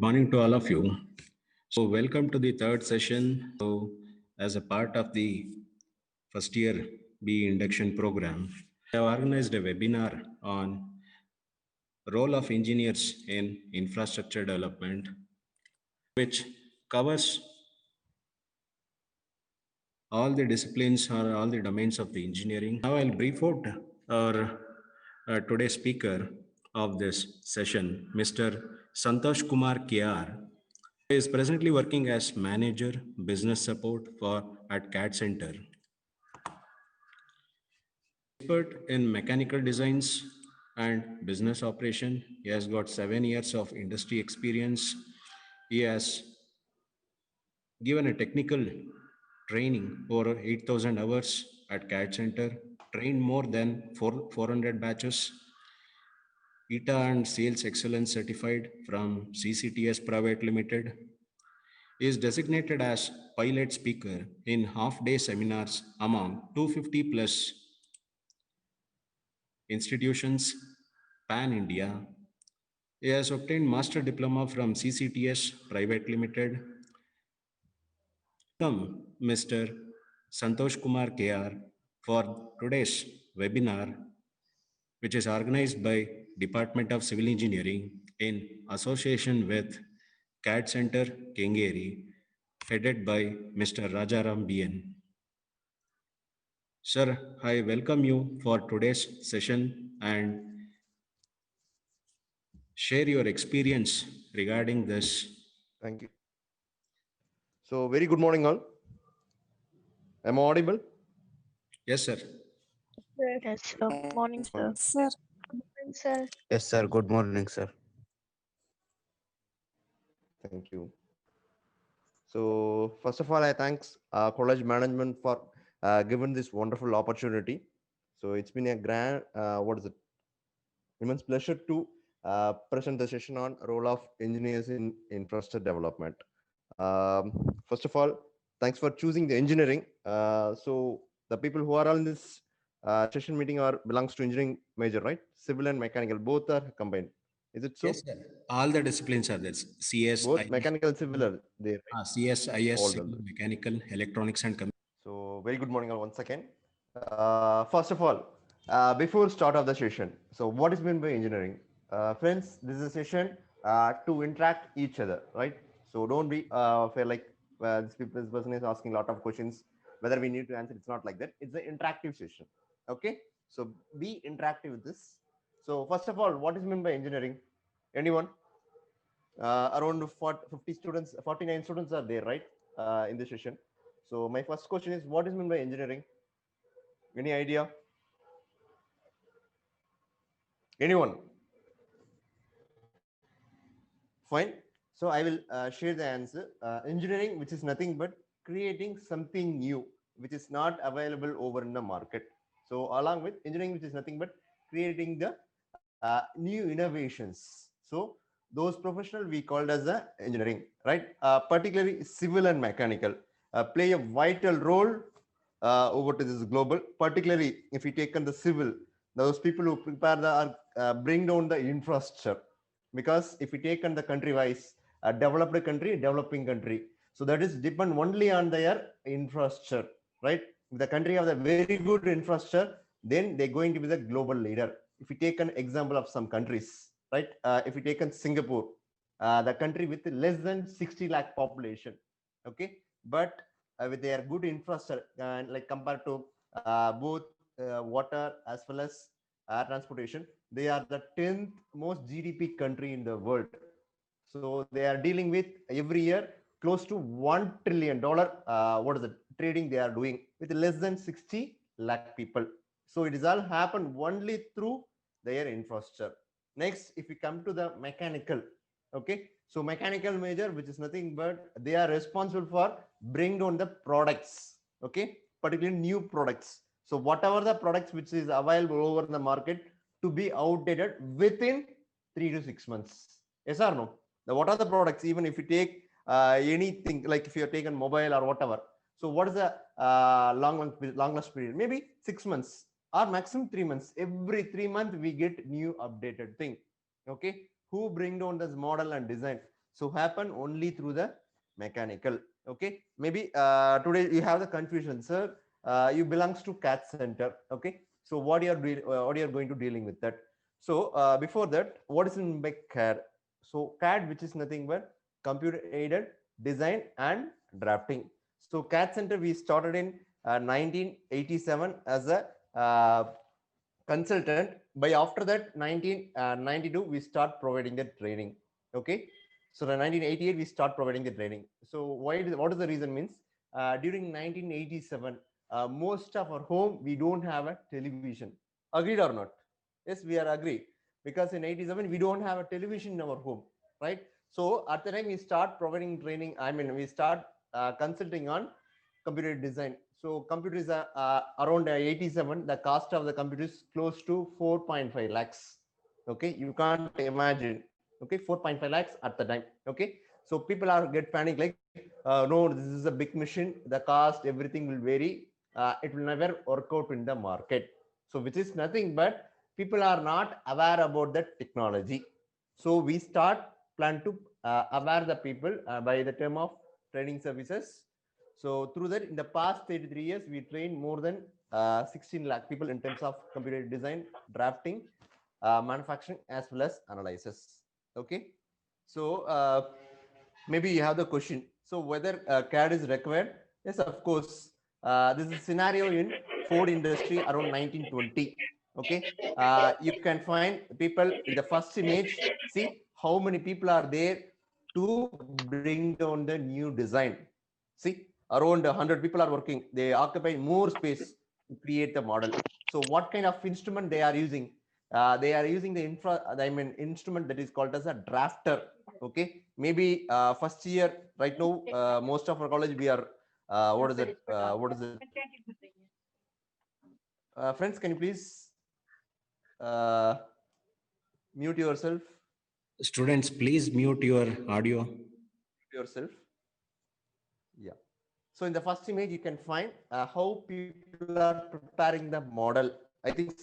morning to all of you. So, welcome to the third session. So, as a part of the first year B induction program, I have organized a webinar on role of engineers in infrastructure development, which covers all the disciplines or all the domains of the engineering. Now, I'll brief out our today's speaker of this session, Mr. Santosh Kumar KR. He is presently working as manager business support for at CAD Center. Expert in mechanical designs and business operation. He has got 7 years of industry experience. He has given a technical training over 8,000 hours at CAD Center, trained more than 400 batches, ETA and Sales Excellence Certified from CCTS Private Limited. He is designated as pilot speaker in half-day seminars among 250 plus institutions pan-India. He has obtained master diploma from CCTS Private Limited. Welcome, Mr. Santosh Kumar KR, for today's webinar, which is organized by Department of Civil Engineering in association with CAD Center Kengeri, headed by Mr. Rajaram BN. Sir, I welcome you for today's session and share your experience regarding this. Thank you. So, very good morning, all. Am I audible? Yes, sir. Yes, sir. Morning, sir. Sir. Good morning, sir. Yes, sir. Good morning, sir. Thank you. So, first of all, I thanks college management for giving this wonderful opportunity. So, it's been a grand, immense pleasure to present the session on role of engineers in infrastructure development. First of all, thanks for choosing the engineering. So, the people who are on this session meeting belongs to engineering major, right? Civil and mechanical, both are combined. Is it so? Yes, sir. All the disciplines are there. CS, Both IS, mechanical and civil are there. Right? CS, IS, All civil, the- mechanical, electronics, and So, very good morning all once again. First of all, before start of the session, so what is meant by engineering? Friends, this is a session to interact each other, right? So don't be feel like this person is asking a lot of questions, whether we need to answer. It's not like that. It's an interactive session. Okay, so be interactive with this. So first of all, what is meant by engineering? Anyone? Around 50 students, 49 students are there, right? In this session. So my first question is, what is meant by engineering? Any idea? Anyone? Fine. So I will share the answer. Engineering, which is nothing but creating something new, which is not available over in the market. So along with engineering, which is nothing but creating the new innovations. So those professional we called as the engineering, right? Particularly civil and mechanical play a vital role over to this global. Particularly if we take on the civil, those people who prepare the bring down the infrastructure. Because if we take on the country wise, developed country, developing country, so that is depend only on their infrastructure, right? If the country have a very good infrastructure, then they're going to be the global leader. If we take an example of some countries, right? If we take in Singapore, the country with less than 60 lakh population, okay, but with their good infrastructure, like compared to both water as well as air transportation, they are the 10th most GDP country in the world. So they are dealing with every year close to $1 trillion. What is the trading they are doing with less than 60 lakh people? So it is all happened only through their infrastructure. Next, if we come to the mechanical, okay, so mechanical major, which is nothing but they are responsible for bring down the products, okay, particularly new products. So whatever the products which is available over the market to be outdated within 3 to 6 months. Yes or no? Now, what are the products? Even if you take anything, like if you are taken mobile or whatever. So what is the long last period? Maybe 6 months or maximum 3 months. Every 3 months we get new updated thing. Okay, who bring down this model and design? So happen only through the mechanical. Okay, maybe today you have the confusion, sir. You belongs to CAD center. Okay, so what you are going to dealing with that. So before that, what is in by CAD? So CAD, which is nothing but computer aided design and drafting. So CAD center we started in 1987 as a consultant. By after that 1992 we start providing the training. Okay, so the 1988 we start providing the training. So what is the reason means during 1987 most of our home we don't have a television. Agreed or not? Yes, we are agreed, because in 87 we don't have a television in our home, right? So at the time we start providing training, I mean we start consulting on computer design. So computer is around 87. The cost of the computer is close to 4.5 lakhs. Okay, you can't imagine. Okay, 4.5 lakhs at the time. Okay, so people are get panic like, no, this is a big machine. The cost, everything will vary. It will never work out in the market. So which is nothing but people are not aware about the technology. So we start plan to aware the people by the term of training services. So through that, in the past 33 years, we trained more than 16 lakh people in terms of computer design, drafting, manufacturing, as well as analysis. Okay. So maybe you have the question. So whether CAD is required? Yes, of course. This is a scenario in Ford industry around 1920. Okay. You can find people in the first image. See how many people are there to bring down the new design. See, around 100 people are working. They occupy more space to create the model. So what kind of instrument they are using? They are using the instrument that is called as a drafter. Okay, maybe first year right now, most of our college we are what is it friends, can you please uh, mute yourself? Students, please mute your audio. Yourself. Yeah. So in the first image, you can find how people are preparing the model. I think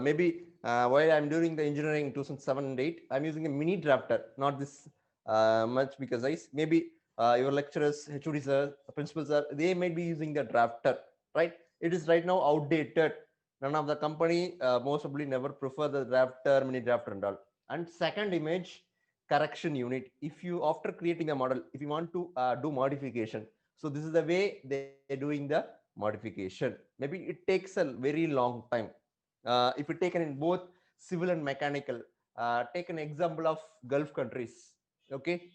maybe while I'm doing the engineering 2007 and 8, I'm using a mini drafter, not this much because maybe your lecturers, HODs, principals they might be using the drafter, right? It is right now outdated. None of the company most probably never prefer the drafter, mini drafter and all. And second image, correction unit. If you after creating a model, if you want to do modification, so this is the way they're doing the modification. Maybe it takes a very long time. If you take in both civil and mechanical, take an example of Gulf countries. Okay,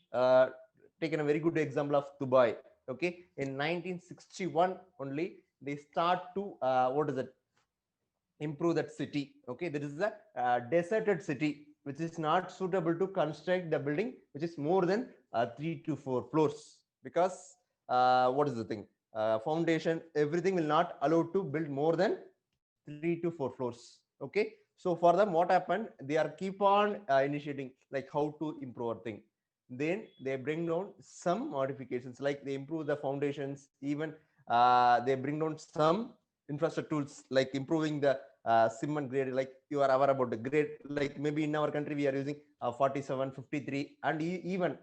taken a very good example of Dubai. Okay, in 1961 only they start to what is it? Improve that city. Okay, there is a deserted city which is not suitable to construct the building which is more than 3 to 4 floors, because what is the thing, foundation, everything will not allow to build more than 3 to 4 floors. Okay, so for them what happened, they are keep on initiating like how to improve our thing. Then they bring down some modifications, like they improve the foundations, even they bring down some infrastructure tools like improving the sim and grade. Like you are aware about the grade, like maybe in our country we are using 47, 53, and even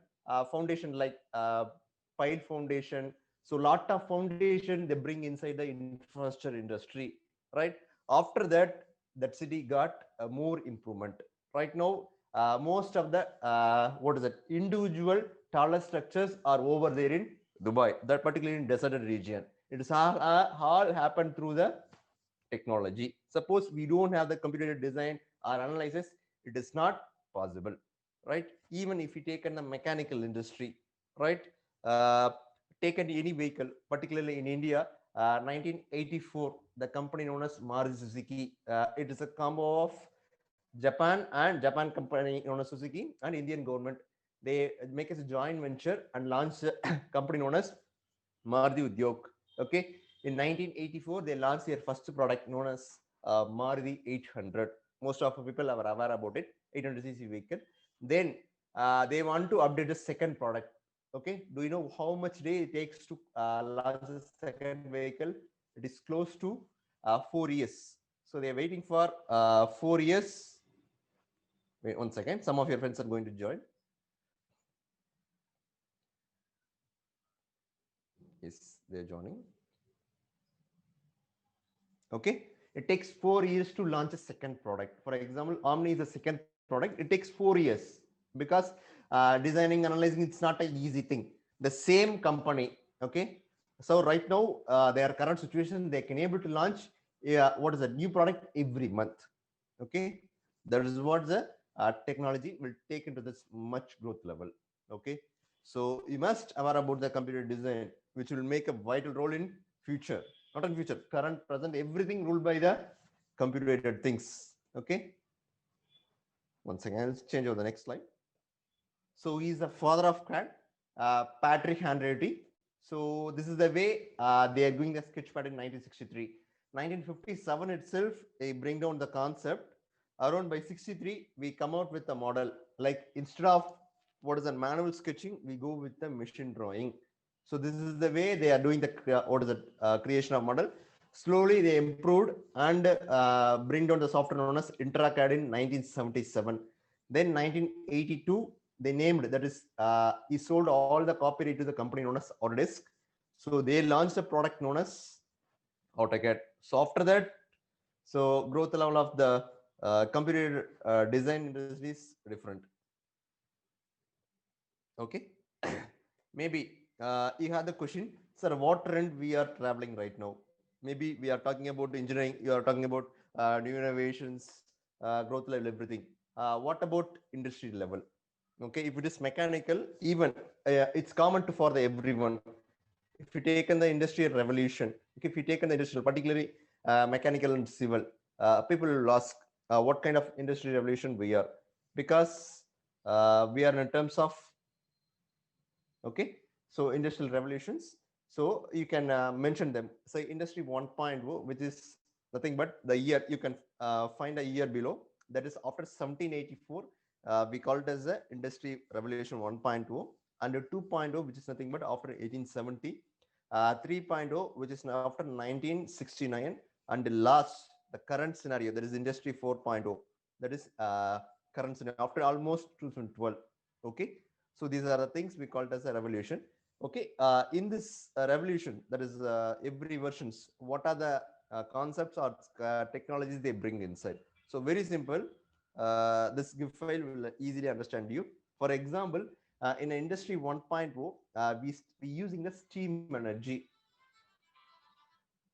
foundation like pile foundation. So lot of foundation they bring inside the infrastructure industry, right? After that, that city got more improvement. Right now, most of the what is it, individual taller structures are over there in Dubai, that particularly in deserted region. It is all happened through the technology. Suppose we don't have the computer design or analysis, it is not possible, right? Even if you take in the mechanical industry, right? Uh, Taken any vehicle, particularly in India, 1984, the company known as Maruti Suzuki. It is a combo of Japan and Japan company known as Suzuki and Indian government. They make a joint venture and launch a company known as Maruti Udyog. Okay, in 1984, they launched their first product known as Maruti 800. Most of the people are aware about it, 800cc vehicle. Then they want to update the second product. Okay, do you know how much day it takes to launch the second vehicle? It is close to 4 years. So they are waiting for 4 years. Wait 1 second. Some of your friends are going to join. they're joining. Okay, it takes 4 years to launch a second product. For example, Omni is the second product. It takes 4 years because designing, analyzing, it's not an easy thing. The same company, okay. So right now, their current situation, they can able to launch what is a new product every month. Okay, that is what the technology will take into this much growth level. Okay, so you must aware about the computer design, which will make a vital role in future, not in future, current, present, everything ruled by the computer aided things. Okay, once again, let's change over the next slide. So he's the father of CAD, Patrick Handretti. So this is the way they are doing the sketchpad in 1963. 1957 itself, they bring down the concept. Around by 63, we come out with a model. Like instead of what is a manual sketching, we go with the machine drawing. So this is the way they are doing the what is the creation of model. Slowly they improved and bring down the software known as IntraCAD in 1977. Then 1982, they named, that is he sold all the copyright to the company known as Autodesk. So they launched a product known as AutoCAD. So after that, so growth level of the computer design industry is different. Okay, maybe you had the question, sir, what trend we are traveling right now? Maybe we are talking about engineering, you are talking about new innovations, growth level, everything. What about industry level? Okay, if it is mechanical, even it's common to for the everyone. If you take in the industrial revolution, okay, if you take in the industrial, particularly mechanical and civil, people will ask what kind of industrial revolution we are, because we are in terms of, okay, so industrial revolutions. So you can mention them. Say industry 1.0, which is nothing but the year. You can find a year below. That is after 1784. We call it as the industry revolution 1.0, and 2.0, which is nothing but after 1870. 3.0, which is after 1969, and the last, the current scenario, that is industry 4.0. That is current scenario after almost 2012. Okay, so these are the things we call it as a revolution. Okay, in this revolution, that is every versions, what are the concepts or technologies they bring inside? So very simple. This GIF file will easily understand you. For example, in industry 1.0, we using the steam energy.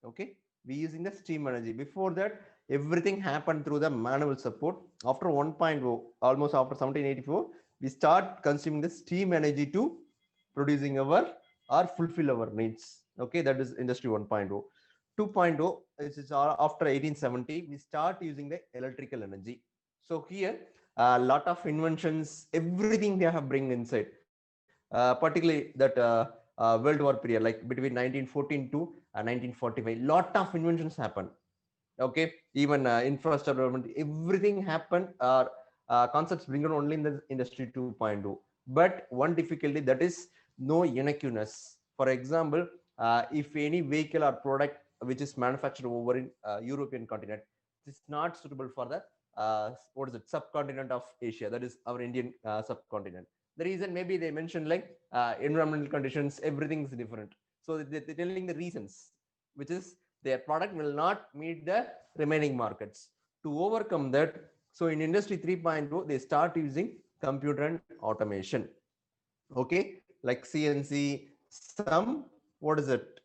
Okay, we using the steam energy. Before that, everything happened through the manual support. After 1.0, almost after 1784, we start consuming the steam energy to producing our or fulfill our needs. Okay, that is industry 1.0. 2.0 is after 1870, we start using the electrical energy. So here a lot of inventions, everything they have bring inside, particularly that World War period, like between 1914 to 1945, lot of inventions happened. Okay, even infrastructure development, everything happened. Concepts bring on only in the industry 2.0. But one difficulty, that is no uniqueness. For example, if any vehicle or product which is manufactured over in European continent, it's not suitable for the what is it, subcontinent of Asia, that is our Indian subcontinent. The reason maybe they mentioned like environmental conditions, everything is different. So they're telling the reasons, which is their product will not meet the remaining markets. To overcome that, so in industry 3.0, they start using computer and automation. Okay, like CNC, some, what is it,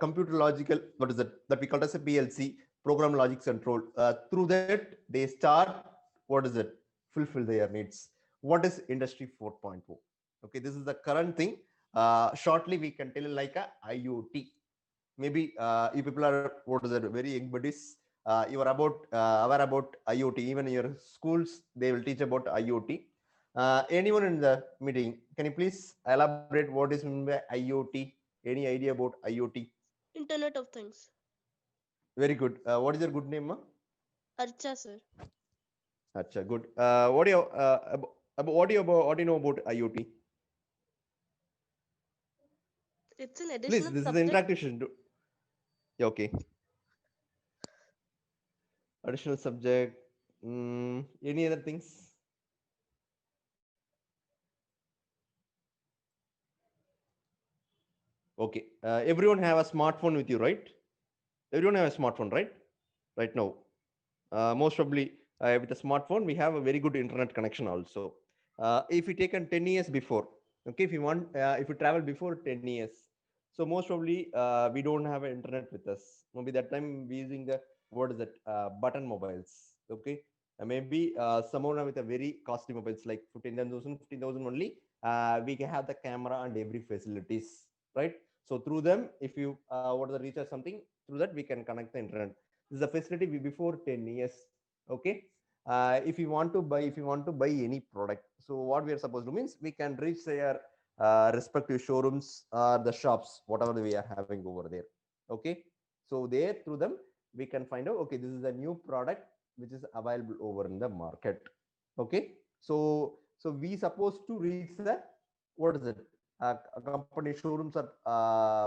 computer logical, what is it, that we call as a PLC, program logic control. Through that, they start, what is it, fulfill their needs. What is industry 4.0? Okay, this is the current thing. Shortly, we can tell like a IoT. Maybe you people are, what is it, very young buddies. You are about aware about IoT. Even in your schools, they will teach about IoT. Anyone in the meeting, can you please elaborate what is meant by IoT? Any idea about IoT? Internet of Things. Very good. What is your good name, ma? Archa, sir. Acha, good. What do you what do you know about IoT? It's an Please, additional this is the subject. interactive session. Yeah, okay. Additional subject. Any other things? Okay. Everyone have a smartphone with you, right? Everyone have a smartphone, right? Right now. Most probably with a smartphone, we have a very good internet connection also. If you take 10 years before, okay, if you travel before 10 years, so most probably we don't have an internet with us. Maybe that time we using the, what is it, button mobiles, okay? Maybe someone with a very costly mobiles like 15,000 only, we can have the camera and every facilities, right? So through them, if you what is the recharge something, through that we can connect the internet. This is a facility before 10 years. Okay. If you want to buy any product, so what we are supposed to means we can reach their respective showrooms or the shops, whatever we are having over there. Okay. So there through them we can find out, okay, this is a new product which is available over in the market. Okay. So we supposed to reach the, what is it, a company showrooms or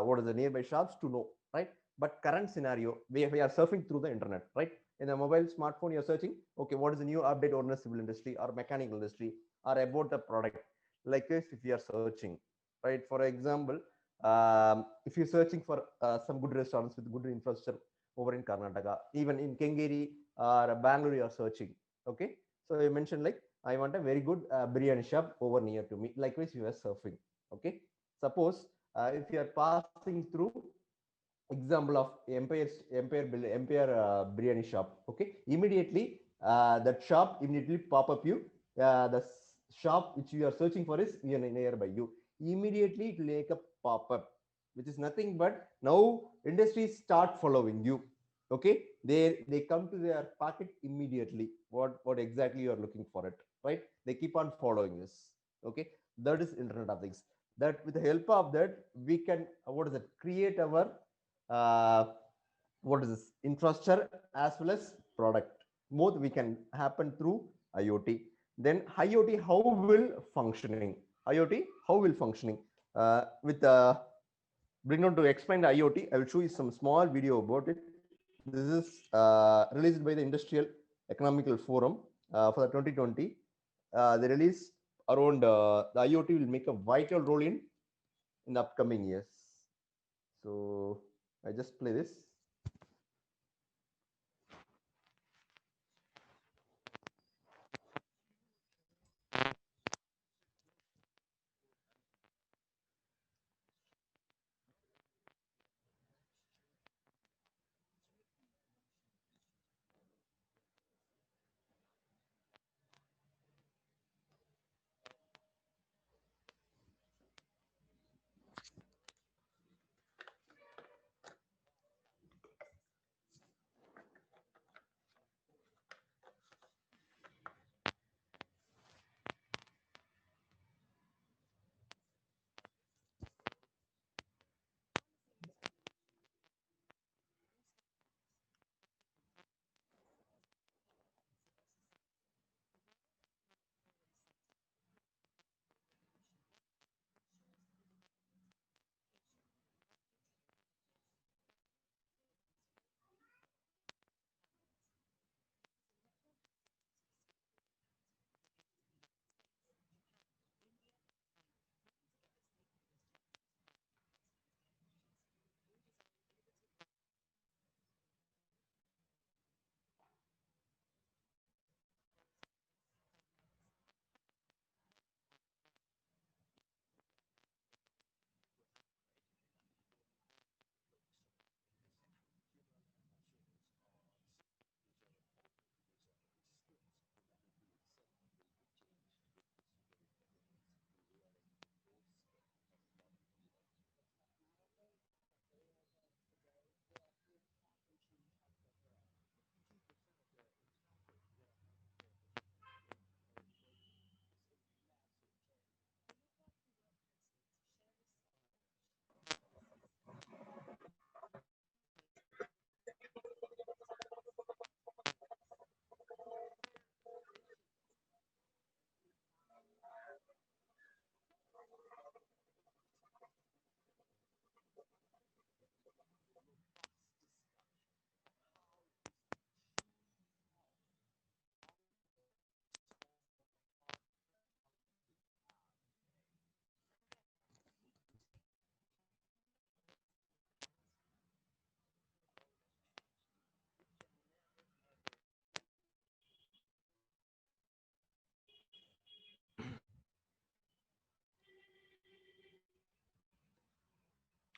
what is the nearby shops to know, right? But current scenario, we are surfing through the internet, right? In a mobile smartphone, you're searching, okay, what is the new update on the civil industry or mechanical industry or about the product. Like this, if you are searching, right? For example, if you're searching for some good restaurants with good infrastructure over in Karnataka, even in Kengeri or Bangalore, you are searching. Okay, so you mentioned like, I want a very good biryani shop over near to me. Likewise, you are surfing. Okay, suppose if you are passing through example of Empire biryani shop. Okay, immediately that shop immediately pop up you. The shop which you are searching for is nearby you. Immediately it will make a pop up, which is nothing but now industries start following you. Okay, they come to their pocket immediately. What exactly you are looking for it, right? They keep on following us. Okay, that is Internet of Things. That with the help of that we can, what is it, create our uh, what is this, infrastructure as well as product. Both we can happen through IoT. Then IoT how will functioning, IoT how will functioning with bring on to explain the IoT. I will show you some small video about it. This is released by the Industrial Economical Forum for the 2020. They release around the IoT will make a vital role in the upcoming years. So I just play this.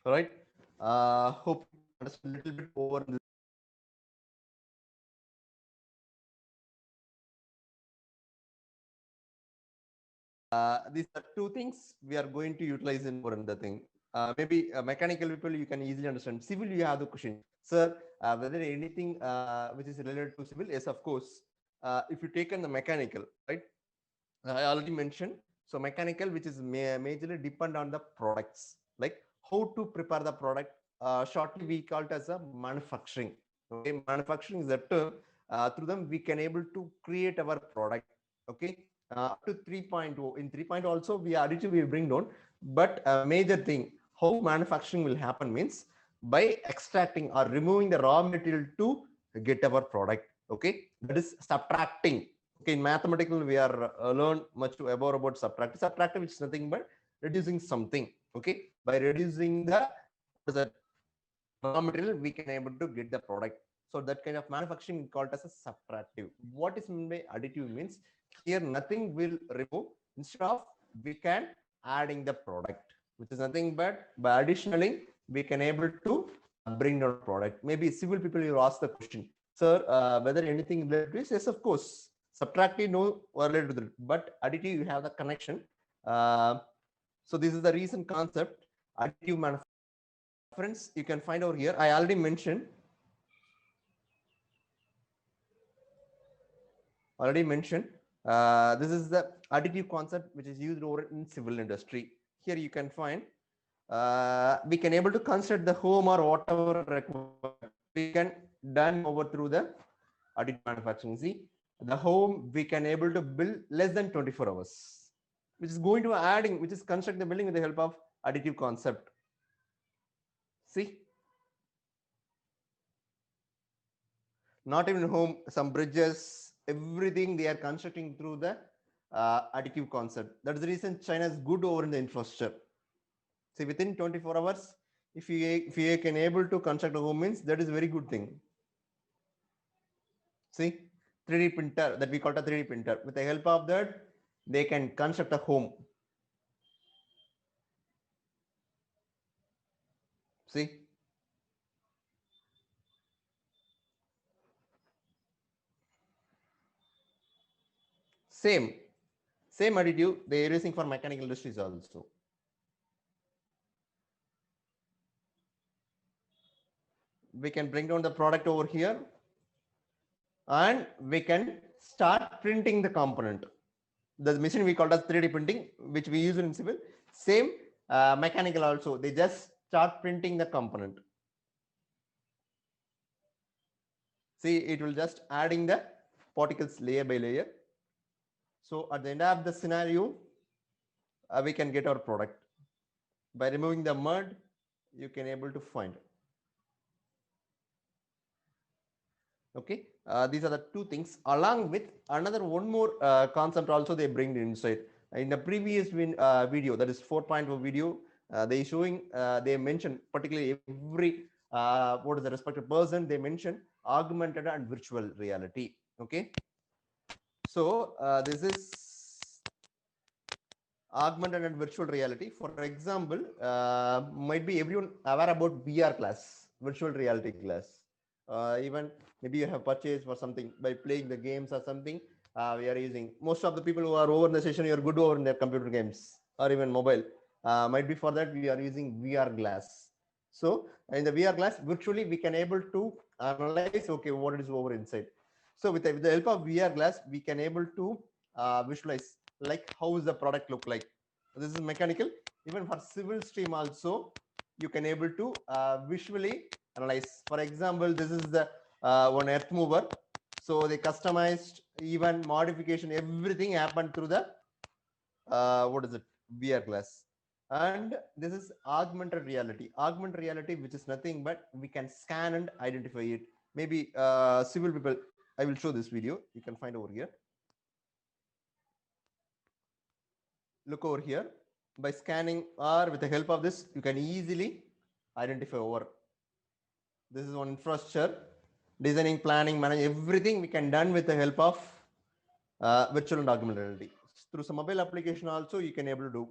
All right. Hope you understand a little bit over this. These are two things we are going to utilize in over the thing. Maybe mechanical people you can easily understand. Civil you have the question, sir. Whether anything which is related to civil? Yes, of course. If you take on the mechanical, right? I already mentioned. So mechanical, which is majorly depend on the products, like how to prepare the product. Shortly, we call it as a manufacturing. Okay, manufacturing is a term. Through them, we can able to create our product. Okay, up to 3.0. In 3.0 also, we additive we bring down. But a major thing, how manufacturing will happen means by extracting or removing the raw material to get our product. Okay, that is subtracting. Okay, in mathematical we are learn much about subtractive. Subtractive is nothing but reducing something. Okay, by reducing the what is that raw material, we can able to get the product. So that kind of manufacturing called as a subtractive. What is meant by additive means here nothing will remove. Instead of we can adding the product, which is nothing but by additionally we can able to bring down product. Maybe civil people will ask the question, sir, whether anything related to this? Yes, of course. Subtractive no related to it, but additive you have the connection. So this is the recent concept additive manufacturing. Friends, you can find over here. I already mentioned. This is the additive concept which is used over in civil industry. Here you can find. We can able to construct the home or whatever required. We can done over through the additive manufacturing. See, the home we can able to build less than 24 hours, which is going to adding, which is construct the building with the help of additive concept. See, not even home, some bridges, everything they are constructing through the additive concept. That's the reason China is good over in the infrastructure. See, within 24 hours, if you can able to construct a home means that is a very good thing. See, 3D printer that we call a 3D printer. With the help of that, they can construct a home. See, same additive they are using for mechanical industries also. We can bring down the product over here and we can start printing the component. The machine we call as 3D printing, which we use in civil. Same mechanical also. They just start printing the component. See, it will just adding the particles layer by layer. So at the end of the scenario, we can get our product. By removing the mud, you can able to find. Okay, these are the two things. Along with another one more concept also they bring inside. In the previous video, that is 4.0 video, they showing they mentioned particularly every what is the respective person they mentioned augmented and virtual reality. Okay, so this is augmented and virtual reality. For example, might be everyone aware about VR class, virtual reality class. Even maybe you have purchased for something by playing the games or something. We are using most of the people who are over in the session. You are good over in their computer games or even mobile. Might be for that we are using VR glass. So in the VR glass, virtually we can able to analyze okay what is over inside. So with the help of VR glass, we can able to visualize like how is the product look like. This is mechanical. Even for civil stream also, you can able to visually analyze. For example, this is the one earth mover. So they customized, even modification, everything happened through the what is it, VR glass. And this is augmented reality. Augmented reality, which is nothing but we can scan and identify it. Maybe civil people, I will show this video. You can find over here. Look over here. By scanning or with the help of this, you can easily identify over. This is one infrastructure, designing, planning, managing, everything we can done with the help of virtual and augmented reality. Through some mobile application also, you can able to do.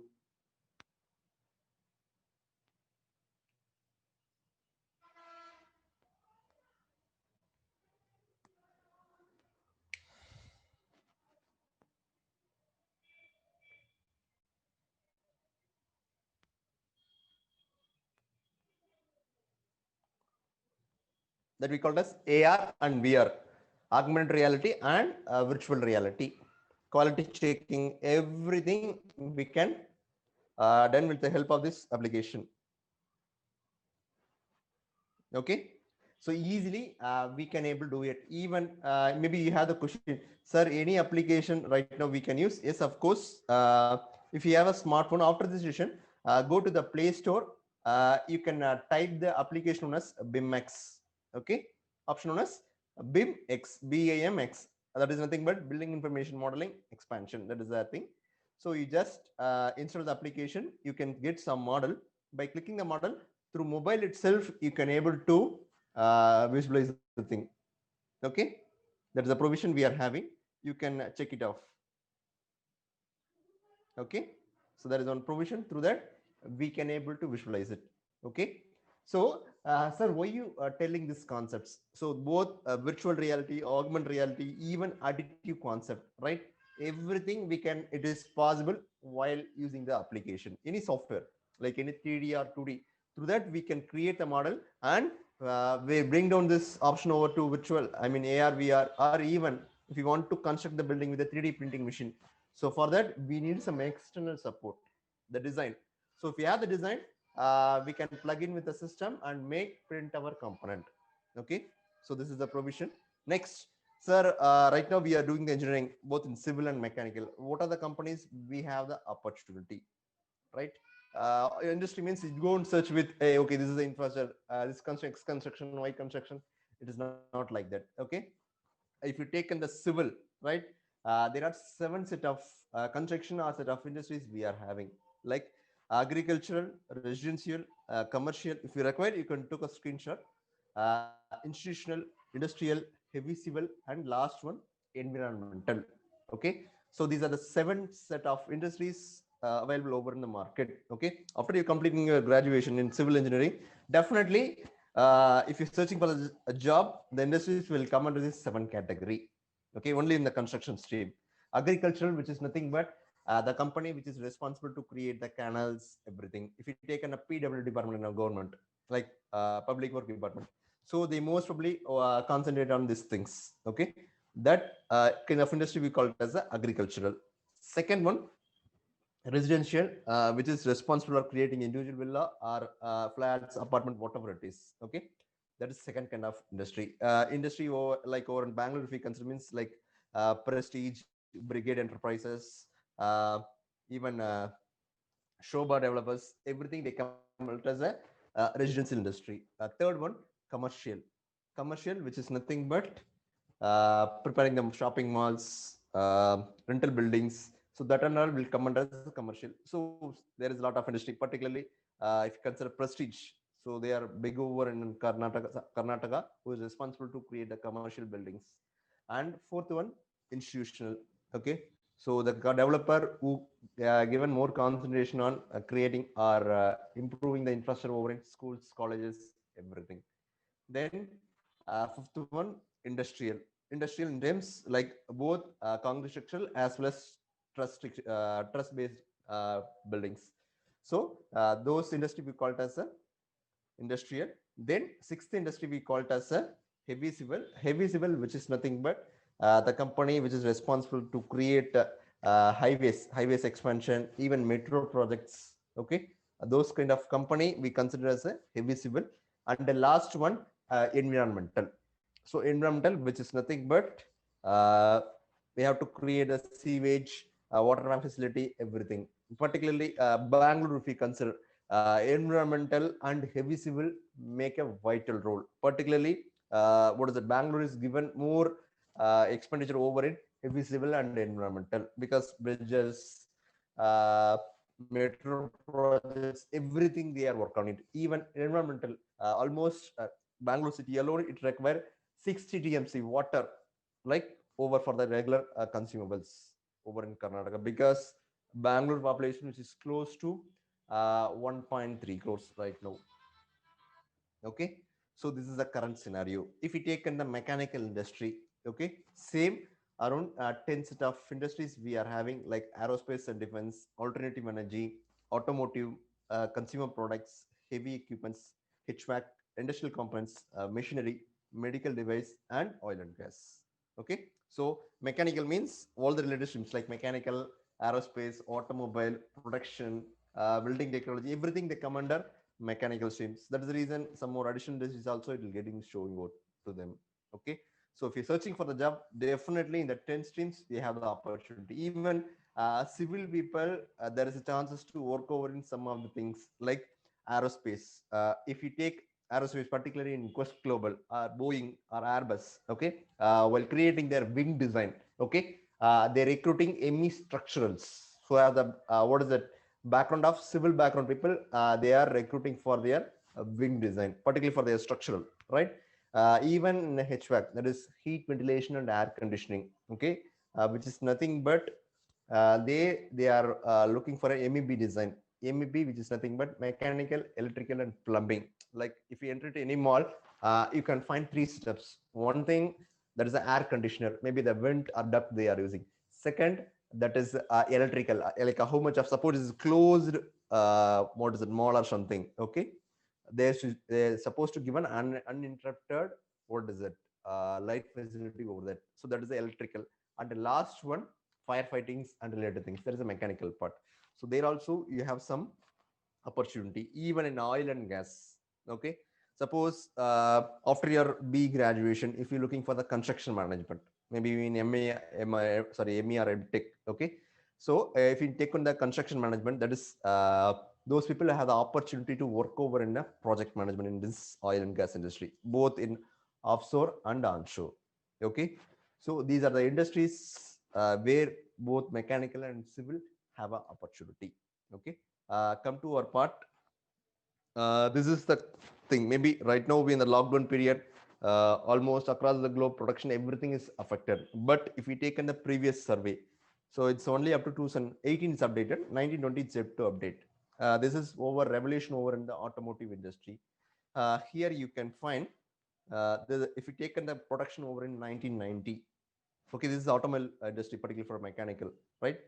that we call as AR and VR, augmented reality and virtual reality, quality checking, everything we can done with the help of this application. Okay, so easily we can able to do it. Even maybe you have the question, sir, any application right now we can use? Yes, of course. If you have a smartphone, after this session, go to the Play Store. You can type the application known as BIMX. Okay, option known as BIMX, BIMX. That is nothing but building information modeling expansion. That is the thing. So you just install the application. You can get some model by clicking the model through mobile itself. You can able to visualize the thing. Okay, that is the provision we are having. You can check it off. Okay, so that is one provision. Through that we can able to visualize it. Okay, so sir, why you telling these concepts? So both virtual reality, augmented reality, even additive concept, right? Everything we can, it is possible while using the application, any software like any 3D or 2D. Through that we can create a model, and we bring down this option over to virtual, I mean AR, VR, or even if you want to construct the building with a 3D printing machine. So for that we need some external support, the design. So if we have the design, we can plug in with the system and make print our component. Okay, so this is the provision. Next, sir, right now we are doing the engineering both in civil and mechanical. What are the companies we have the opportunity, right? Industry means you go and search with, hey, okay, this is the infrastructure, this construction, Y construction. It is not like that. Okay, if you take in the civil, right, there are 7 set of construction or set of industries we are having, like agricultural, residential, commercial. If you require, you can take a screenshot. Institutional, industrial, heavy civil, and last one environmental. Okay, so these are the 7 set of industries available over in the market. Okay, after you completing your graduation in civil engineering, definitely if you're searching for a job, the industries will come under this 7 category. Okay, only in the construction stream. Agricultural, which is nothing but the company which is responsible to create the canals, everything. If you take in a PW department in a government, like public work department, so they most probably concentrate on these things. Okay, that kind of industry we call it as the agricultural. Second one, residential, which is responsible for creating individual villa or flats, apartment, whatever it is. Okay, that is second kind of industry. Industry over, like over in Bangalore, if we consider, means like Prestige, Brigade Enterprises, even Shobha developers, everything they come out as a residential industry. Third one, commercial. Commercial, which is nothing but preparing the shopping malls, rental buildings. So that and all will come under the commercial. So there is a lot of industry, particularly if you consider Prestige. So they are big over in Karnataka, who is responsible to create the commercial buildings. And fourth one, institutional. Okay, so the developer who given more concentration on creating or improving the infrastructure over in schools, colleges, everything. Then fifth one, industrial. Industrial in terms like both concrete structural as well as trust based buildings. So those industry we call it as a industrial. Then sixth industry we call it as a heavy civil. Heavy civil, which is nothing but the company which is responsible to create highways expansion, even metro projects. Okay, those kind of company we consider as a heavy civil. And the last one, environmental. So environmental, which is nothing but we have to create a sewage, water facility, everything. Particularly Bangalore, if we consider, environmental and heavy civil make a vital role. Particularly, what is it? Bangalore is given more expenditure over it, heavy civil and environmental, because bridges, metro projects, everything they are working on it. Even environmental, almost Bangalore city alone, it require 60 TMC water, like over for the regular consumables over in Karnataka, because Bangalore population, which is close to 1.3 crores right now. Okay, so this is the current scenario. If we take in the mechanical industry, okay, same around 10 set of industries we are having, like aerospace and defense, alternative energy, automotive, consumer products, heavy equipments, HVAC, industrial components, machinery, medical device, and oil and gas. Okay, so mechanical means all the related streams like mechanical, aerospace, automobile, production, building technology, everything they come under mechanical streams. That is the reason some more additional disease also it will getting showing out to them. Okay, so if you're searching for the job, definitely in the 10 streams we have the opportunity. Even civil people, there is a chances to work over in some of the things like aerospace. If you take aerospace, particularly in Quest Global or Boeing or Airbus, okay, while creating their wing design, okay, they're recruiting ME structurals who have the what is that background of civil background people. They are recruiting for their wing design, particularly for their structural, right? Even in HVAC, that is heat, ventilation, and air conditioning, okay, which is nothing but they are looking for an MEB design. MEB, which is nothing but mechanical, electrical, and plumbing. Like if you enter to any mall, you can find three steps. One thing, that is the air conditioner, maybe the vent or duct they are using. Second, that is electrical, like how much of support is closed, what is it, mall or something. Okay, they're supposed to give an uninterrupted, what is it, light facility over that. So that is the electrical. And the last one, firefightings and related things. There is a mechanical part. So there also you have some opportunity, even in oil and gas. Okay, suppose after your B graduation, if you're looking for the construction management, maybe in ME or MTech. Okay, so if you take on the construction management, that is those people have the opportunity to work over in the project management in this oil and gas industry, both in offshore and onshore. Okay, so these are the industries where both mechanical and civil have an opportunity. Okay, come to our part. This is the thing. Maybe right now we in the lockdown period, almost across the globe, production everything is affected. But if we take in the previous survey, so it's only up to 2018 is updated, 1920 it's yet to update. This is over revolution over in the automotive industry. Here you can find if you take in the production over in 1990. Okay, this is automobile industry, particularly for mechanical, right?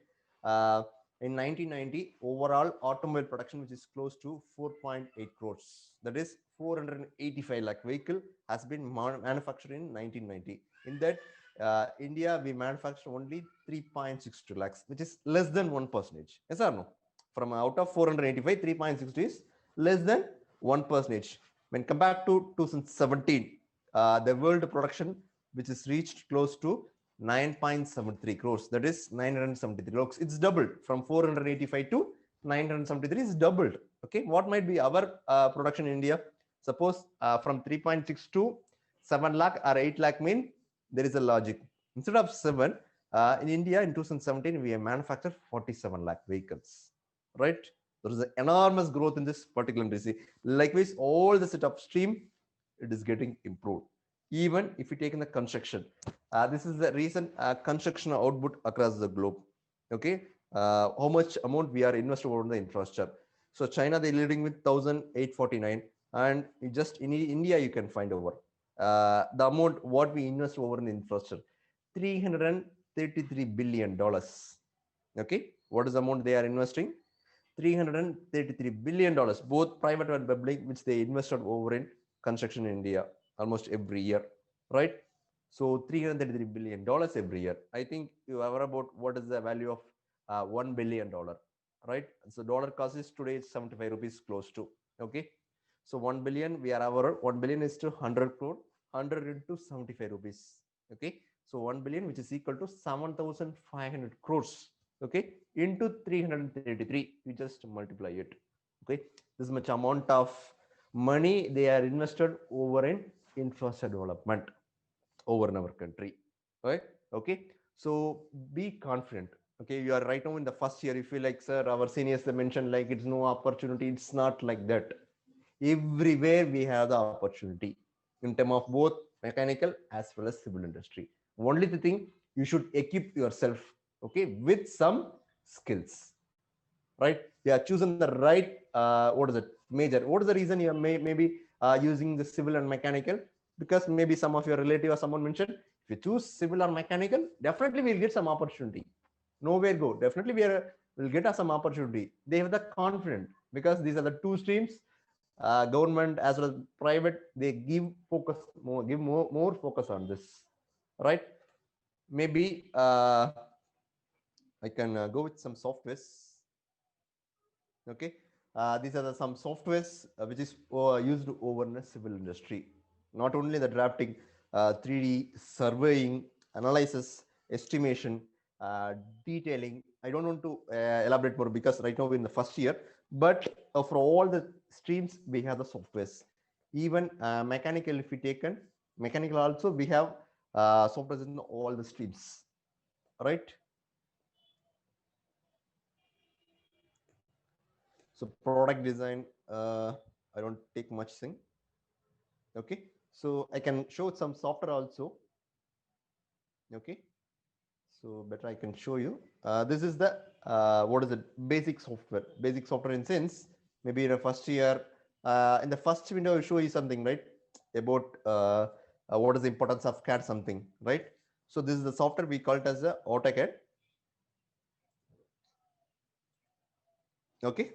In 1990, overall automobile production, which is close to 4.8 crores, that is 485 lakh vehicle has been manufactured in 1990. In that, India, we manufacture only 3.62 lakhs, which is less than 1%. Yes or no? From out of 485, 3.62 is less than 1%. When compared to 2017, the world production, which is reached close to 9.73 crores, that is 973 crores. It's doubled from 485 to 973 is doubled. Okay, what might be our production in India? Suppose from 3.6 to 7 lakh or 8 lakh mean there is a logic. Instead of 7, in India in 2017 we have manufactured 47 lakh vehicles, right? There is an enormous growth in this particular industry. Likewise, all the set upstream, it is getting improved. Even if you take in the construction, this is the recent construction output across the globe. Okay, how much amount we are investing over the infrastructure. So China, they're leading with 1,849, and just in India you can find over the amount what we invest over in infrastructure, $333 billion. Okay, what is the amount they are investing? $333 billion, both private and public, which they invested over in construction in India almost every year, right? So $333 billion every year. I think you have about what is the value of $1 billion, right? So dollar cost is today 75 rupees close to. Okay, so 1 billion, we are our 1 billion is to 100 crore, 100 into 75 rupees. Okay, so 1 billion, which is equal to 7,500 crores. Okay, into 333, we just multiply it. Okay, this much amount of money they are invested over in infrastructure development over in our country, right? Okay, so be confident. Okay, you are right now in the first year. You feel like, sir, our seniors they mentioned like it's no opportunity. It's not like that. Everywhere we have the opportunity in terms of both mechanical as well as civil industry. Only the thing, you should equip yourself, okay, with some skills, right? You have chosen the right what is it, major. What is the reason you are maybe using the civil and mechanical? Because maybe some of your relative or someone mentioned, if you choose civil or mechanical, definitely we'll get some opportunity. Nowhere go, definitely will get us some opportunity. They have the confidence because these are the two streams government as well as private, they give more focus on this, right? Maybe I can go with some softwares. Okay, these are some softwares which is used over in the civil industry. Not only the drafting, 3D surveying, analysis, estimation, detailing. I don't want to elaborate more because right now we're in the first year. But for all the streams, we have the softwares. Even mechanical, if we taken mechanical, also we have softwares in all the streams, right? So product design, I don't take much thing. Okay, so I can show some software also. Okay, so better I can show you. This is the what is it, basic software in sense, maybe in the first year, in the first window I will show you something, right, about what is the importance of CAD something, right? So this is the software, we call it as the AutoCAD. Okay,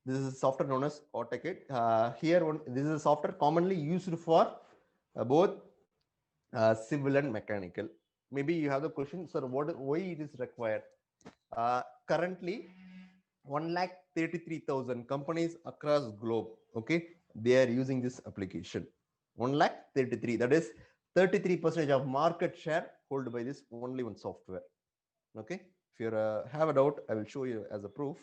this is a software known as AutoCAD. This is a software commonly used for both civil and mechanical. Maybe you have the question, sir, why it is required? Currently, 1,33,000 companies across globe. Okay, they are using this application. 1,33,000. That is 33% of market share held by this only one software. Okay, if you have a doubt, I will show you as a proof.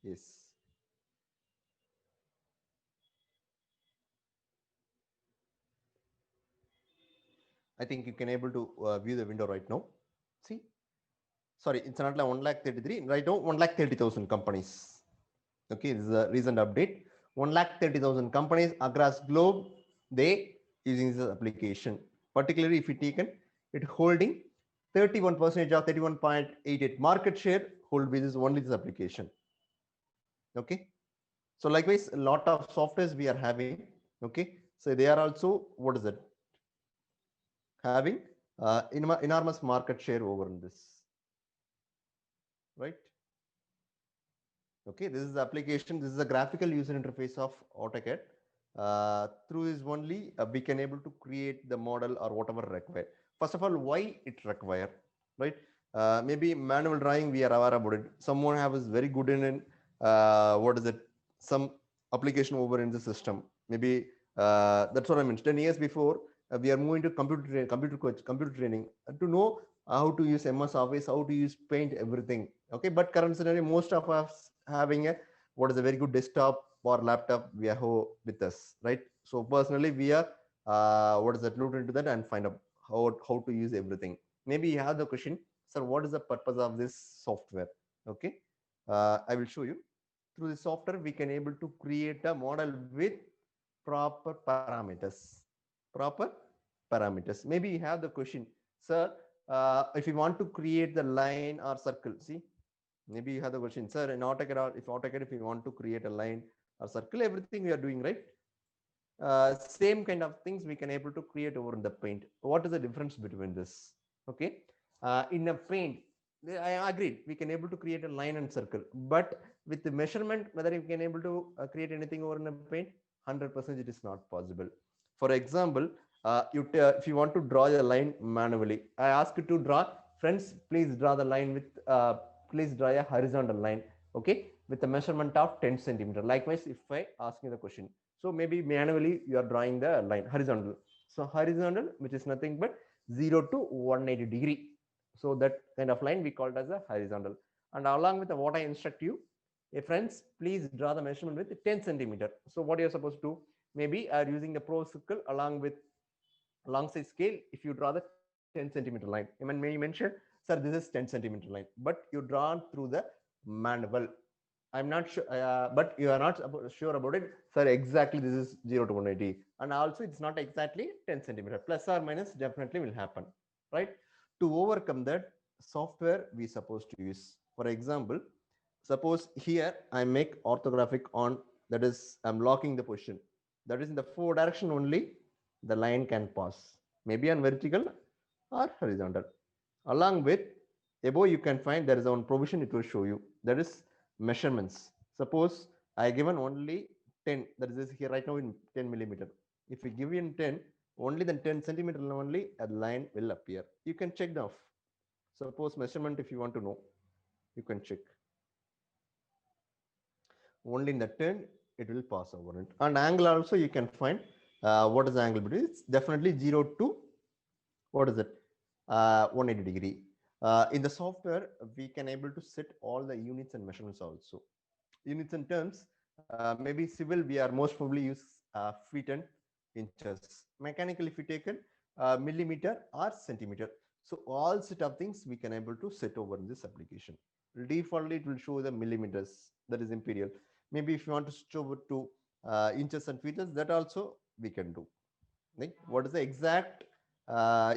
Yes. I think you can able to view the window right now. See, sorry, it's not like 1,33,000. Right now, 1,30,000 companies. Okay, this is a recent update. 1,30,000 companies across globe, they using this application. Particularly if you taken it holding 31% of 31.88 market share hold with this only this application. Okay, so likewise a lot of softwares we are having. Okay, so they are also, what is it, having enormous market share over in this, right? Okay, this is the application. This is a graphical user interface of AutoCAD. Through this only we can able to create the model or whatever required. First of all, why it require, right? Maybe manual drawing we are aware about it. Someone have is very good in what is it? Some application over in the system. Maybe that's what I mean. 10 years before we are moving to computer training to know how to use MS Office, how to use Paint, everything. Okay, but current scenario, most of us having a what is a very good desktop or laptop we have with us, right? So personally, we are what is that, look into that and find out how to use everything. Maybe you have the question, sir, what is the purpose of this software? Okay, I will show you. Through the software, we can able to create a model with proper parameters. Proper parameters. Maybe you have the question, sir, if you want to create the line or circle, see, maybe you have the question, sir, in AutoCAD, if you want to create a line or circle, everything we are doing, right? Same kind of things we can able to create over in the Paint. What is the difference between this? Okay, in a Paint, I agreed, we can able to create a line and circle, but with the measurement, whether you can able to create anything over in a Paint, 100% it is not possible. For example, if you want to draw a line manually, I ask you to draw, friends, please draw the line with please draw a horizontal line, okay, with a measurement of 10 centimeter. Likewise, if I ask you the question, so maybe manually you are drawing the line horizontal. So horizontal, which is nothing but 0 to 180 degree. So that kind of line we call it as a horizontal. And along with what I instruct you, friends, please draw the measurement with 10 centimeter. So what you're supposed to do, maybe are using the pro circle along with alongside scale. If you draw the 10 centimeter line, I mean, may you mention, sir, this is 10 centimeter line, but you draw through the manual. I'm not sure, but you are not sure about it, sir. Exactly, this is 0 to 180, and also it's not exactly 10 centimeter. Plus or minus definitely will happen, right? To overcome that, software we supposed to use. For example, suppose here I make orthographic on, that is I'm locking the position. That is in the 4 direction only the line can pass. Maybe on vertical or horizontal. Along with above you can find there is one provision it will show you. That is measurements. Suppose I given only 10, that is here right now in 10 millimeter. If we give in 10, only then 10 centimeter only a line will appear. You can check off. Suppose measurement if you want to know, you can check. Only in the 10 it will pass over it. And angle also you can find what is the angle between. It's definitely 0 to what is it? 180 degree. In the software, we can able to set all the units and measurements also. Units and terms, maybe civil, we are most probably use feet and inches. Mechanical, if you taken millimeter or centimeter. So all set of things we can able to set over in this application. Defaultly, it will show the millimeters, that is imperial. Maybe if you want to switch over to inches and feet, that also we can do. Like what is the exact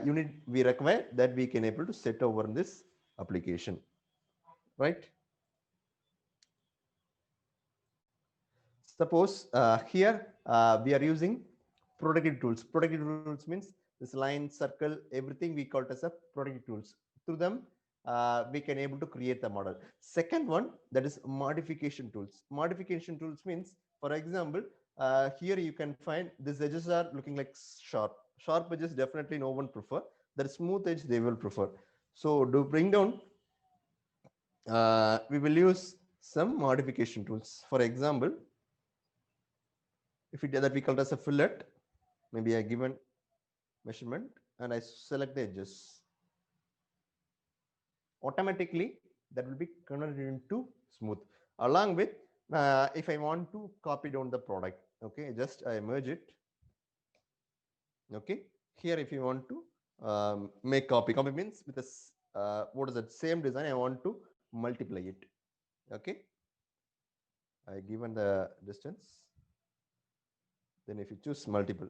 unit we require, that we can able to set over in this application, right? Suppose here we are using productive tools. Productive tools means this line, circle, everything we call it as a productive tools. Through them, we can able to create the model. Second one, that is modification tools. Modification tools means, for example, here you can find these edges are looking like sharp. Sharp edges definitely no one prefer. That smooth edge they will prefer. So to bring down, we will use some modification tools. For example, if we do that, we call it as a fillet. Maybe I given measurement and I select the edges. Automatically, that will be converted into smooth. Along with, if I want to copy down the product, okay, just I merge it. Okay, here if you want to make copy means with this, what is that same design, I want to multiply it. Okay, I given the distance. Then if you choose multiple,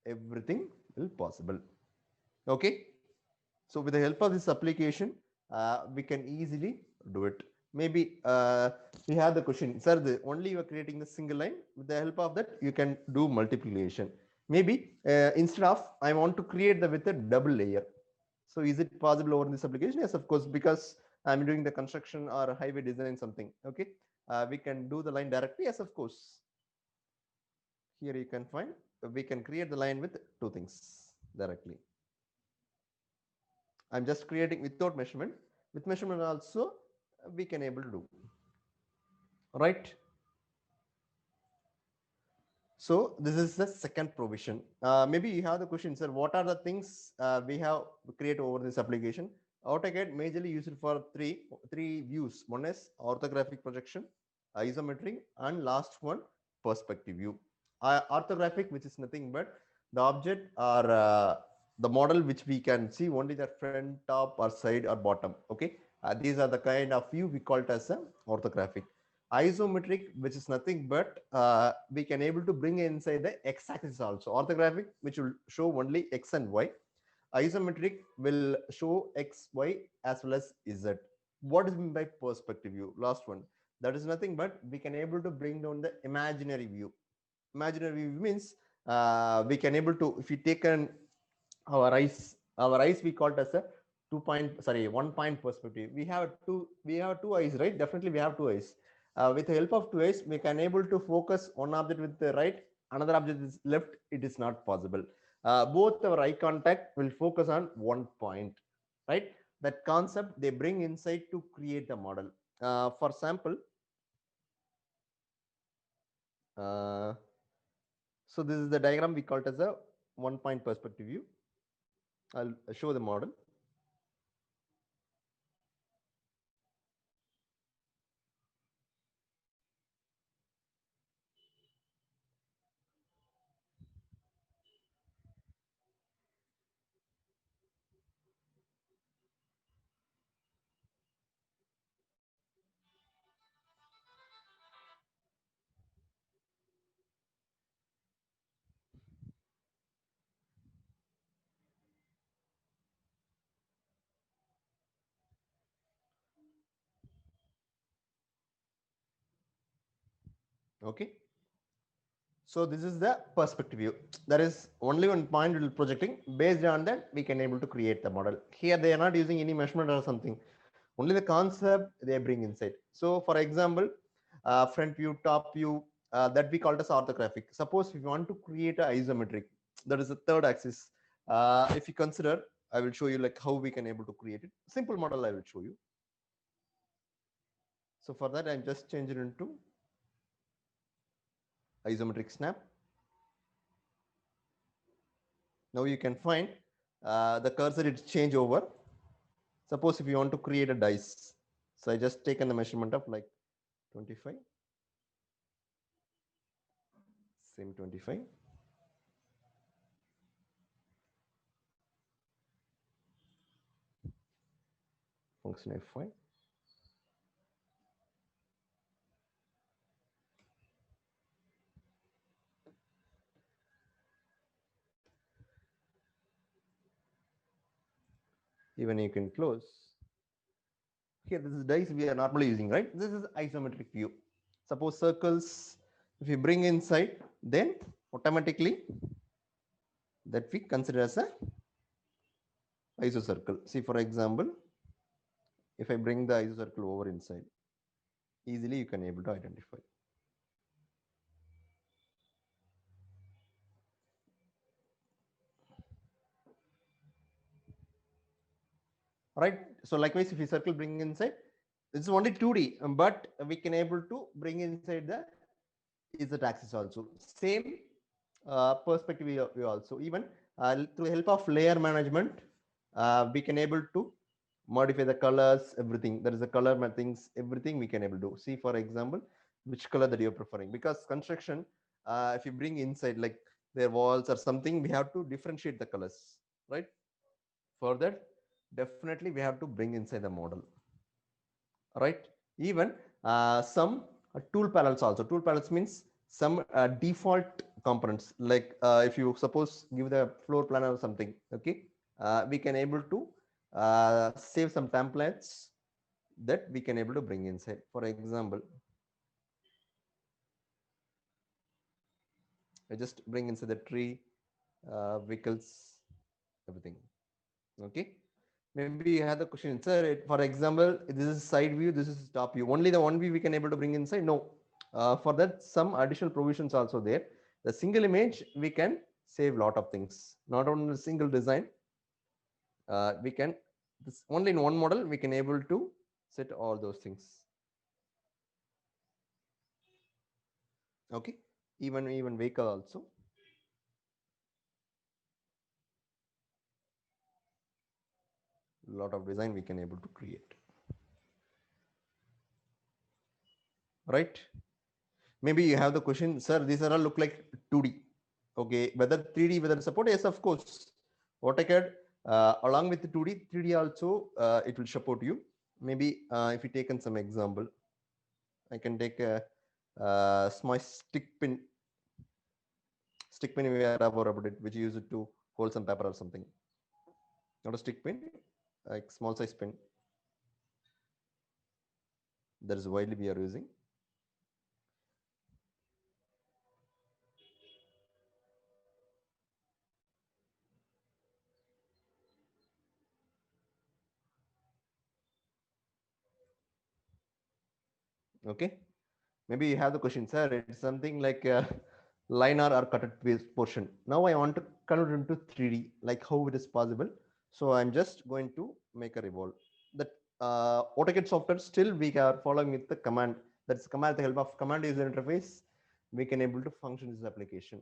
everything will possible. Okay, so with the help of this application, we can easily do it. Maybe we have the question, sir, only you are creating the single line. With the help of that, you can do multiplication. Maybe instead of I want to create the with a double layer. So is it possible over this application? Yes, of course, because I'm doing the construction or highway design something. Okay, we can do the line directly. Yes, of course. Here you can find, we can create the line with two things directly. I'm just creating without measurement. With measurement also we can able to do. Right. So this is the second provision. Maybe you have the question, sir, what are the things we have created over this application? AutoCAD majorly used for three views. One is orthographic projection, isometric, and last one perspective view. Orthographic, which is nothing but the object or the model which we can see only the front, top, or side or bottom. Okay, these are the kind of view we call it as a orthographic. Isometric, which is nothing but we can able to bring inside the x-axis also. Orthographic, which will show only x and y. Isometric will show x, y as well as z. What is meant by perspective view? Last one. That is nothing but we can able to bring down the imaginary view. Imaginary view means we can able to, if we take our eyes we call it as a 1 point perspective. We have two eyes, right? Definitely we have two eyes. With the help of two eyes, we can able to focus one object with the right, another object is left. It is not possible. Both our eye contact will focus on one point, right? That concept they bring inside to create the model. For sample, so this is the diagram we call it as a 1 point perspective view. I'll show the model. Okay. So this is the perspective view. There is only one point will projecting. Based on that, we can able to create the model. Here they are not using any measurement or something. Only the concept they bring inside. So for example, front view, top view, that we call it as orthographic. Suppose if you want to create a isometric, that is the third axis. If you consider, I will show you like how we can able to create it. Simple model I will show you. So for that, I'm just changing into isometric snap. Now you can find the cursor it change over. Suppose if you want to create a dice, so I just taken the measurement of like 25, same 25. Function F5. Even you can close. Here, this is dice we are normally using, right? This is isometric view. Suppose circles, if you bring inside, then automatically that we consider as a isocircle. See, for example, if I bring the isocircle over inside, easily you can able to identify. Right. So likewise, if you circle bring inside, this is only 2D, but we can able to bring inside the Z axis also. Same perspective we also. Even through the help of layer management, we can able to modify the colors, everything. There is a color things, everything we can able to see. For example, which color that you're preferring, because construction, if you bring inside like their walls or something, we have to differentiate the colors, right? For that, definitely we have to bring inside the model, right? Even some tool panels also. Tool panels means some default components, like if you suppose give the floor plan or something, okay, we can able to save some templates that we can able to bring inside. For example, I just bring inside the tree, vehicles, everything. Okay. Maybe you have the question, sir. For example, this is side view, this is top view. Only the one view we can able to bring inside. No, for that some additional provisions also there. The single image we can save lot of things. Not only a single design, we can this only in one model we can able to set all those things. Okay, even vehicle also. Lot of design we can able to create. Right? Maybe you have the question, sir, these are all look like 2D. Okay, whether 3D, whether support, yes, of course. AutoCAD, along with the 2D, 3D also, it will support you. Maybe if you taken some example, I can take a small stick pin we are about it, which you use it to hold some paper or something. Not a stick pin, like small size pin. That is widely we are using. Okay, maybe you have the question, sir. It's something like a linear or cutted portion. Now I want to convert it into 3D, like how it is possible. So I'm just going to make a revolve. That AutoCAD software still we are following with the command. That's command with the help of command user interface. We can able to function this application.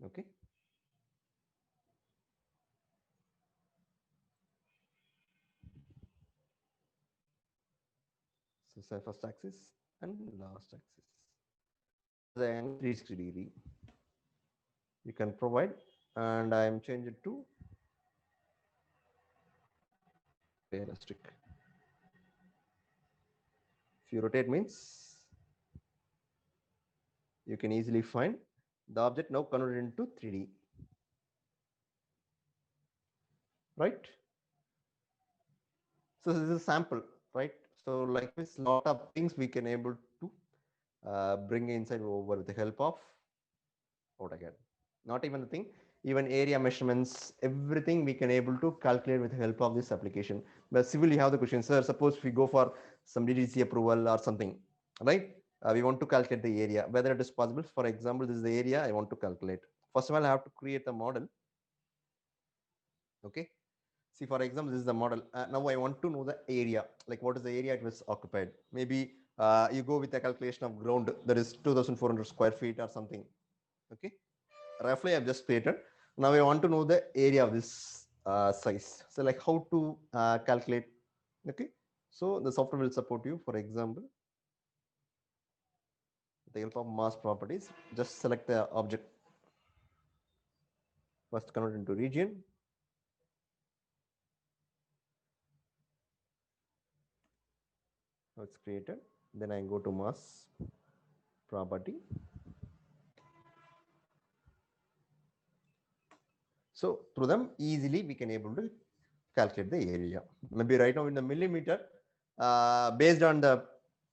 Okay. So first axis and last axis. The angle 360 degree. You can provide, and I am changing to realistic. If you rotate means you can easily find the object now converted into 3D. Right? So this is a sample, right? So likewise, lot of things we can able to bring inside over with the help of AutoCAD. Not even the thing, even area measurements, everything we can able to calculate with the help of this application. But civil, you have the question, sir, suppose we go for some DDC approval or something, right? We want to calculate the area, whether it is possible. For example, this is the area I want to calculate. First of all, I have to create the model. Okay. See, for example, this is the model. Now I want to know the area, like what is the area it was occupied. Maybe you go with a calculation of ground that is 2,400 square feet or something. Okay. Roughly I've just created. Now I want to know the area of this size. So like how to calculate. Okay. So the software will support you. For example, with the help of mass properties, just select the object. First convert into region. Now it's created. Then I go to mass property. So through them easily we can able to calculate the area. Maybe right now in the millimeter, based on the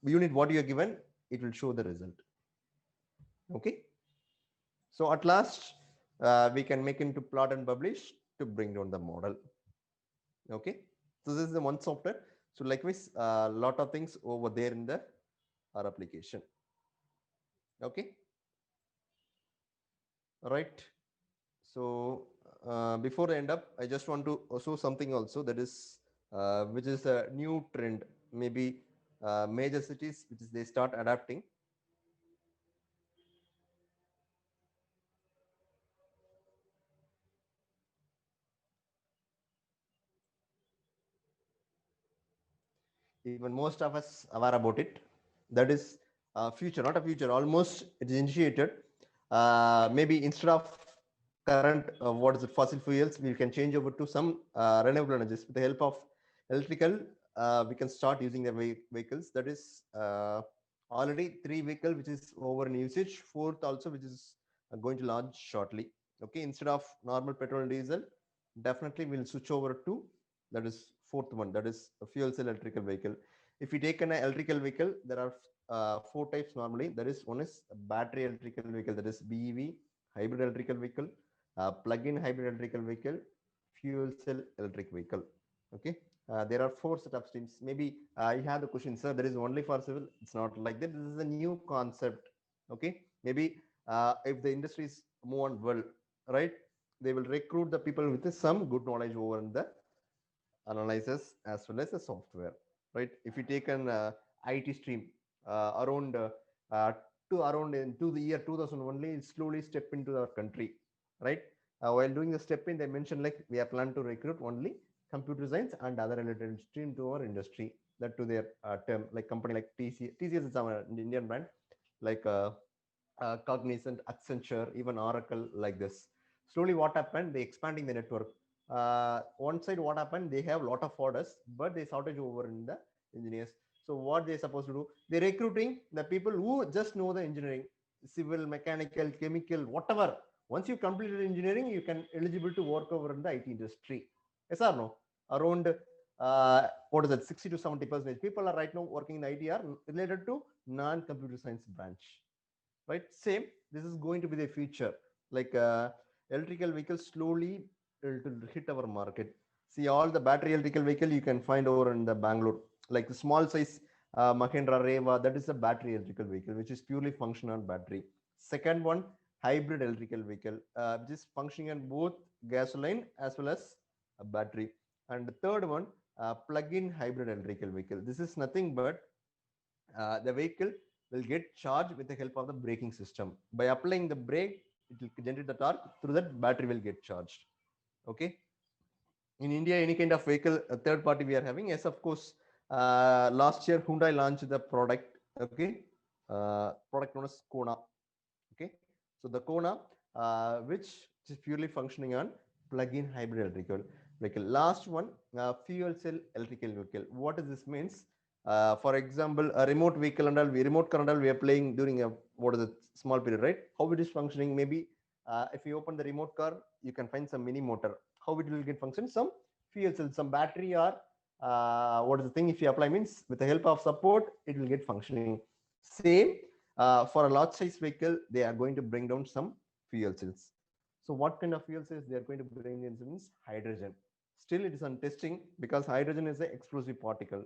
unit what you are given, it will show the result. Okay. So at last we can make into plot and publish to bring down the model. Okay. So this is the one software. So likewise, a lot of things over there in the our application. Okay. All right. So before I end up, I just want to show something also that is which is a new trend. Maybe major cities which is they start adapting. Even most of us aware about it. That is future, not a future. Almost it is initiated. Maybe instead of current what is it fossil fuels, we can change over to some renewable energies with the help of electrical. We can start using the vehicles. That is already 3 vehicle which is over in usage. Fourth also which is going to launch shortly. Okay, instead of normal petrol and diesel, definitely we'll switch over to that is fourth one, that is a fuel cell electrical vehicle. If you take an electrical vehicle, there are 4 types normally. There is one is battery electrical vehicle, that is BEV, hybrid electrical vehicle, plug-in hybrid electrical vehicle, fuel cell electric vehicle. Okay. There are 4 set of streams. Maybe I have the question, sir, there is only for civil. It's not like that. This is a new concept. Okay. Maybe if the industries move on well, right, they will recruit the people with some good knowledge over in the analysis as well as the software, right? If you take an IT stream around to around into the year 2000 only, slowly step into our country, right? While doing the step in, they mentioned like we are planning to recruit only computer science and other related stream to our industry. That to their term, like company like TCS is our Indian brand, like Cognizant, Accenture, even Oracle, like this. Slowly, what happened? They expanding the network. One side, what happened? They have a lot of orders, but they shortage over in the engineers. So what they supposed to do? They recruiting the people who just know the engineering, civil, mechanical, chemical, whatever. Once you completed engineering, you can eligible to work over in the IT industry. Yes or no? Around what is it? 60 to 70% people are right now working in IT are related to non-computer science branch, right? Same, this is going to be the future, like electrical vehicles slowly to hit our market. See, all the battery electrical vehicle you can find over in the Bangalore, like the small size Mahindra Reva, that is a battery electrical vehicle which is purely function on battery. Second one, hybrid electrical vehicle which is functioning on both gasoline as well as a battery. And the third one, plug-in hybrid electrical vehicle. This is nothing but the vehicle will get charged with the help of the braking system. By applying the brake, it will generate the torque. Through that, battery will get charged. Okay. In India, any kind of vehicle, a third party we are having. Yes, of course. Last year, Hyundai launched the product. Okay. Product known as Kona. Okay. So the Kona, which is purely functioning on plug-in hybrid electrical vehicle. Last one, fuel cell electrical vehicle. What does this means? For example, a remote vehicle and all, remote car and all we are playing during a what is it small period, right? How it is functioning? Maybe if you open the remote car, you can find some mini motor. How it will get function? Some fuel cell, some battery or what is the thing? If you apply means with the help of support, it will get functioning. Same for a large size vehicle, they are going to bring down some fuel cells. So what kind of fuel cells they are going to bring in means hydrogen. Still, it is on testing because hydrogen is an explosive particle.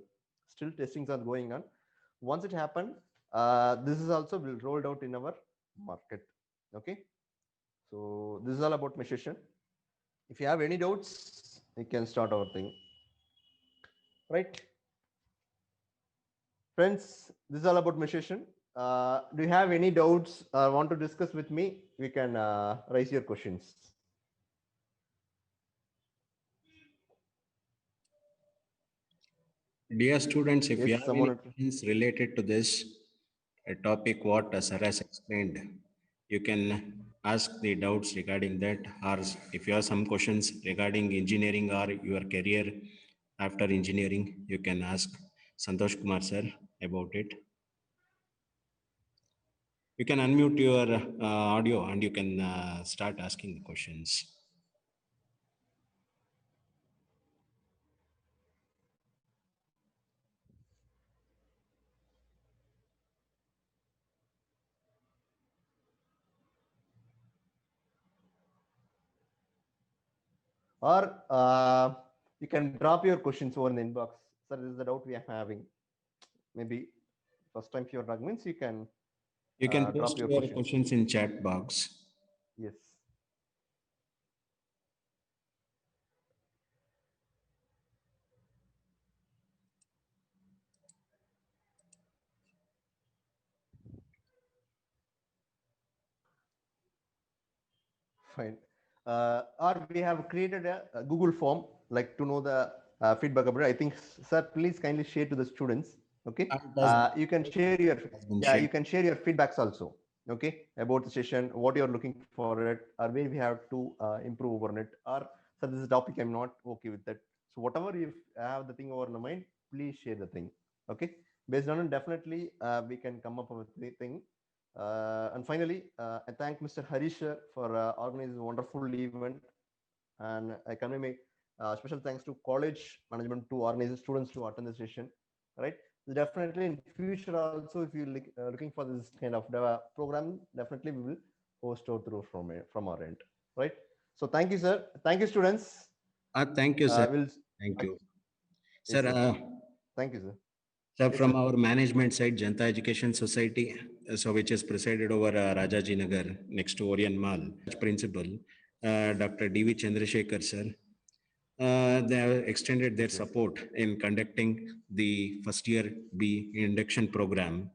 Still, testings are going on. Once it happened, this is also will rolled out in our market. Okay. So this is all about measuration. If you have any doubts, you can start our thing. Right. Friends, this is all about measuration. Do you have any doubts or want to discuss with me? We can raise your questions. Dear students, if you Yes, have any someone. questions related to this topic, what Sir has explained, you can ask the doubts regarding that, or if you have some questions regarding engineering or your career after engineering, you can ask Santosh Kumar sir about it. You can unmute your audio and you can start asking the questions. Or you can drop your questions over in the inbox. Sir, this is the doubt we are having. Maybe first time your drug means you can You can drop post your your questions. questions in chat box. Yes. Fine. Or we have created a Google form like to know the feedback about it. I think, sir, please kindly share to the students. Okay. You can share your you can share your feedbacks also. Okay, about the session, what you're looking for it, or where we have to improve on it, or so this is a topic I'm not okay with that. So whatever you have the thing over the mind, please share the thing. Okay, based on it, definitely we can come up with the thing. And finally, I thank Mr. Harish for organizing a wonderful event. And I can make special thanks to college management to organize students to attend the session. Right. So definitely in future also, if you're looking for this kind of program, definitely we will host out through from our end. Right. So thank you, sir. Thank you, students. Thank you, sir. We'll, Thank you. yes, Sir, thank you, sir. sir, Yes, from sir. our management side, Janta Education Society, so which is presided over Rajaji Nagar next to Orion Mall, principal, Dr. D.V. Chandrasekhar, sir. They have extended their support in conducting the first year B induction program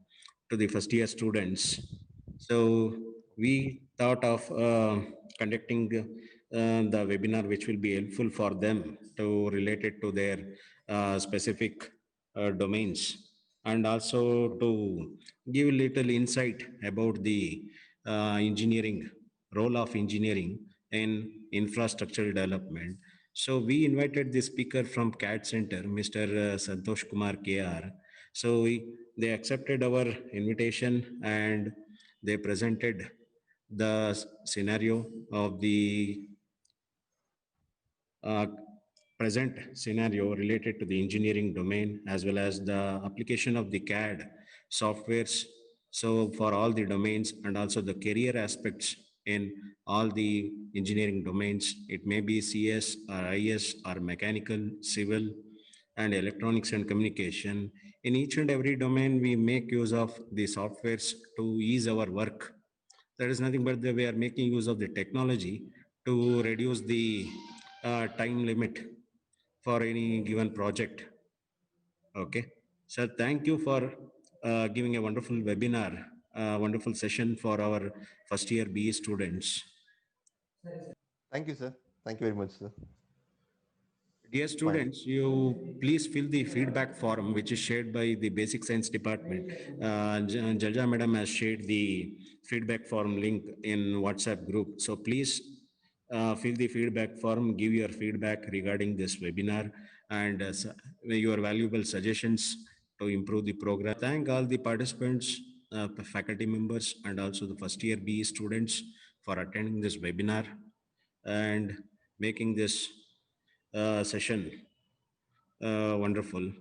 to the first year students. So we thought of conducting the webinar, which will be helpful for them to relate it to their specific domains, and also to give a little insight about the engineering role of engineering in infrastructure development. So we invited the speaker from CAD Center, Mr. Santosh Kumar KR. So they accepted our invitation and they presented the scenario of the uh, present scenario related to the engineering domain as well as the application of the CAD softwares. So for all the domains and also the career aspects in all the engineering domains, it may be CS or IS or mechanical, civil, and electronics and communication. In each and every domain, we make use of the softwares to ease our work. That is nothing but that we are making use of the technology to reduce the time limit for any given project. Okay. So thank you for giving a wonderful webinar, wonderful session for our first year BE students. Thank you, sir. Thank you very much, sir. Dear students, you please fill the feedback form which is shared by the Basic Science Department. Jalja Madam has shared the feedback form link in WhatsApp group. So please fill the feedback form, give your feedback regarding this webinar and your valuable suggestions to improve the program. Thank all the participants, faculty members, and also the first year BE students for attending this webinar and making this session Wonderful.